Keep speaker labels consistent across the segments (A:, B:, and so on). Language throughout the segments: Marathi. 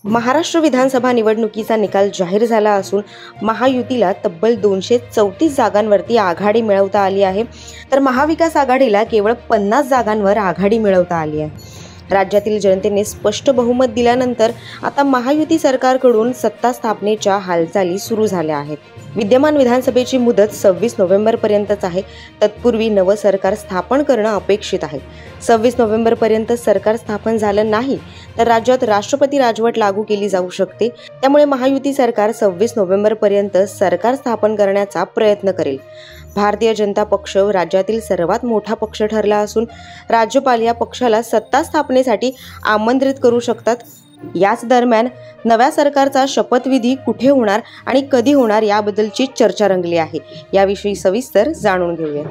A: महाराष्ट्र विधानसभा निवडणुकीचा निकाल जाहीर झाला असून महायुतीला तब्बल 234 जागांवरती आघाडी मिळवता आली आहे, तर महाविकास आघाडीला केवळ 50 जागांवर आघाडी मिळवता आली आहे। राज्यातील जनतेने स्पष्ट बहुमत दिल्यानंतर आता महायुती सरकारकडून सत्ता स्थापनेच्या हालचाली सुरू झाल्या आहेत। विद्यमान विधानसभेची मुदत 26 नोव्हेंबरपर्यंतच आहे। तत्पूर्वी नवं सरकार स्थापन करणं अपेक्षित आहे। 26 नोव्हेंबरपर्यंत सरकार स्थापन झालं नाही तर राज्यात राष्ट्रपती राजवट लागू केली जाऊ शकते। त्यामुळे महायुती सरकार 26 नोव्हेंबरपर्यंत सरकार स्थापन करण्याचा प्रयत्न करेल। भारतीय जनता पक्ष राज्यातील सर्वात मोठा पक्ष ठरला असून राज्यपाल या पक्षाला सत्ता स्थापनेसाठी आमंत्रित करू शकतात। याच दरम्यान नव्या सरकारचा शपथविधी कुठे होणार आणि कधी होणार याबद्दलची चर्चा रंगली आहे। याविषयी सविस्तर जाणून घेऊया।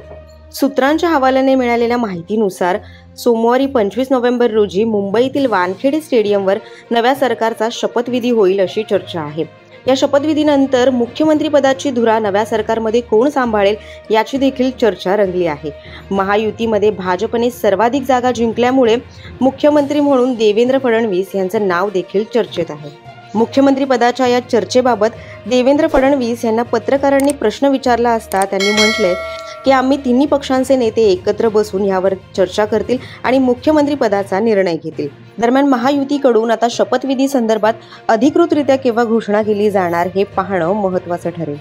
A: सूत्रांच्या हवाल्याने मिळालेल्या माहितीनुसार सोमवारी 25 नोव्हेंबर रोजी मुंबईतील वानखेडे स्टेडियमवर नव्या सरकारचा शपथविधी होईल अशी चर्चा आहे। या शपथविधीनंतर मुख्यमंत्रीपदाची धुरा नव्या सरकारमध्ये कोण सांभाळेल याची देखील चर्चा रंगली आहे। महायुतीमध्ये भाजपने सर्वाधिक जागा जिंकल्यामुळे मुख्यमंत्री म्हणून देवेंद्र फडणवीस यांचं नाव देखील चर्चेत आहे। मुख्यमंत्री पदाच्या या चर्चेबाबत देवेंद्र फडणवीस यांना पत्रकारांनी प्रश्न विचारला असता त्यांनी म्हटले की आम्ही तिन्ही पक्षांचे नेते एकत्र बसून यावर चर्चा करतील आणि मुख्यमंत्री पदाचा निर्णय घेतील। दरम्यान महायुतीकडून आता शपथविधी संदर्भात अधिकृतरित्या केव्हा घोषणा केली जाणार हे पाहणं महत्त्वाचं ठरेल।